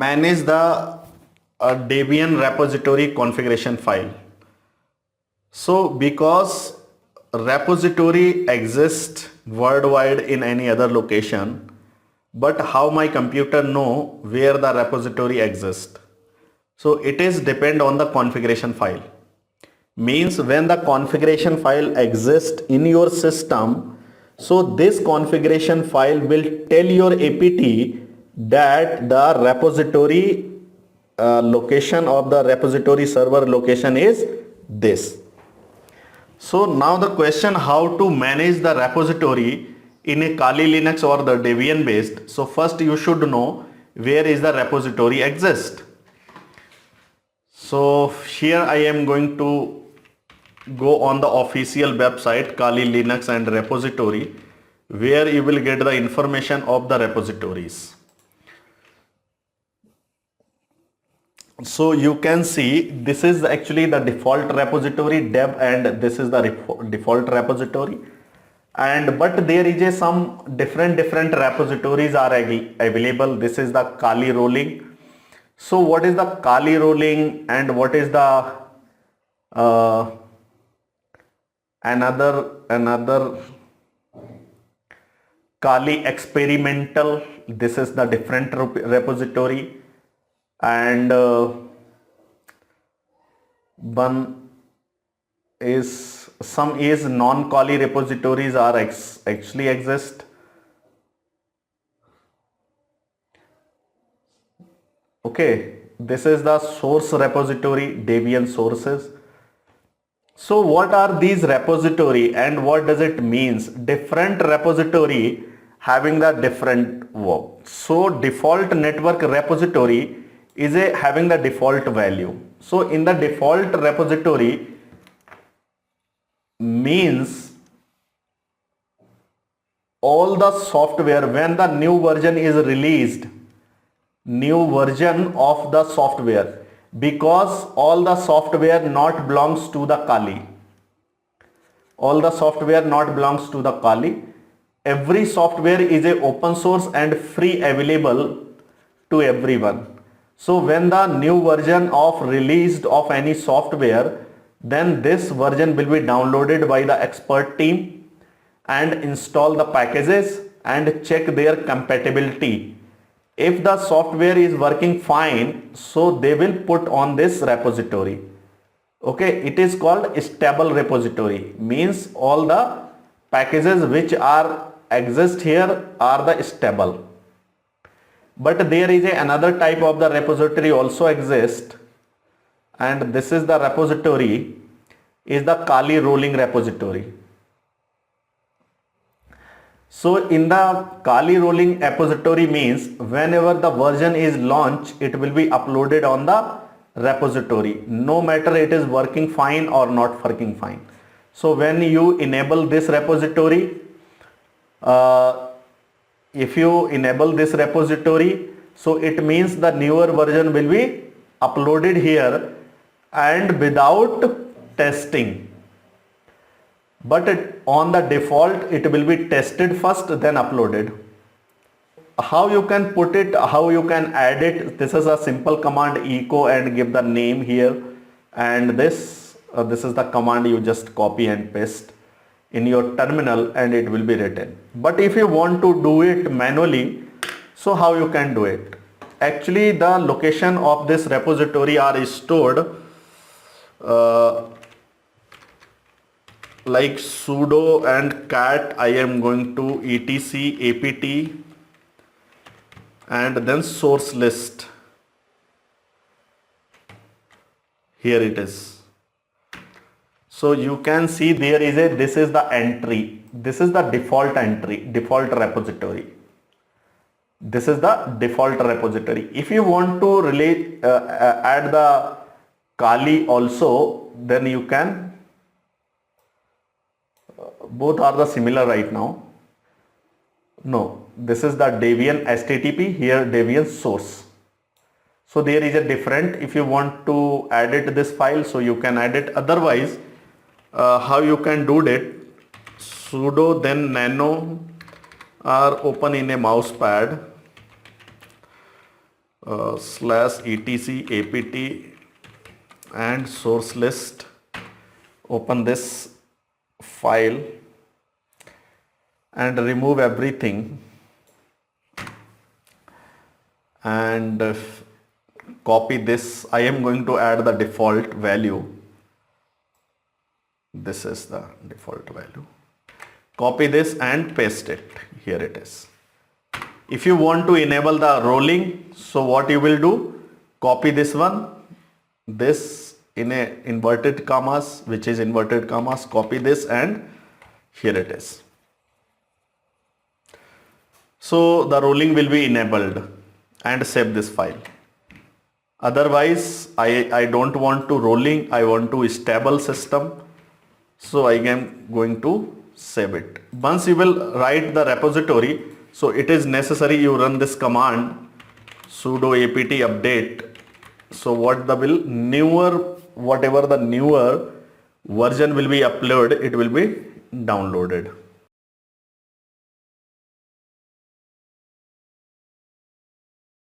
manage the Debian repository configuration file. So because repository exists worldwide in any other location, but how my computer know where the repository exists? So it is depend on the configuration file. Means when the configuration file exists in your system, so this configuration file will tell your apt that the repository location of the repository server location is this. So now the question, how to manage the repository in a Kali Linux or the Debian based. So first you should know where is the repository exist. So here I am going to go on the official website Kali Linux and repository, where you will get the information of the repositories. So you can see this is actually the default repository deb, and this is the default repository, and but there is a some different repositories are available. This is the Kali rolling. So what is the Kali rolling and what is the another Kali experimental? This is the different repository, and one is some is non-Kali repositories are actually exist. Okay, this is the source repository, Debian sources. So what are these repository and what does it means? Different repository having the different work. So default network repository is having the default value. So in the default repository means all the software, when the new version is released, new version of the software, because all the software not belongs to the Kali. All the software not belongs to the Kali. Every software is a open source and free available to everyone. So when the new version of released of any software, then this version will be downloaded by the expert team and install the packages and check their compatibility. If the software is working fine, so they will put on this repository. Okay, it is called stable repository, means all the packages which are exist here are the stable. But there is another type of the repository also exist, and this is the repository is the Kali rolling repository. So in the Kali rolling repository means whenever the version is launched, it will be uploaded on the repository, no matter it is working fine or not working fine. So when you enable this repository, if you enable this repository, so it means the newer version will be uploaded here and without testing. But on the default it will be tested first, then uploaded. How you can put it, how you can add it? This is a simple command, echo and give the name here, and this is the command you just copy and paste in your terminal and it will be written. But if you want to do it manually, so how you can do it? Actually the location of this repository are stored like sudo and cat. I am going to etc apt and then source list. Here it is. So you can see there is this is the entry, this is the default entry, default repository. This is the default repository. If you want to add the Kali also, then you can, both are the similar right now. No, this is the Debian HTTP, here Debian source. So there is a different, if you want to edit this file, so you can edit. Otherwise, how you can do it, sudo then nano are open in a mouse pad. slash etc apt and source list. Open this file and remove everything and copy this. I am going to add the default value. This is the default value. Copy this and paste it. Here it is. If you want to enable the rolling, so what you will do, copy this one, this in a inverted commas, which is inverted commas, copy this and here it is. So the rolling will be enabled and save this file. Otherwise, I don't want to rolling, I want to stable system. So I am going to save it. Once you will write the repository, so it is necessary you run this command sudo apt update. So what the will whatever the newer version will be uploaded, it will be downloaded.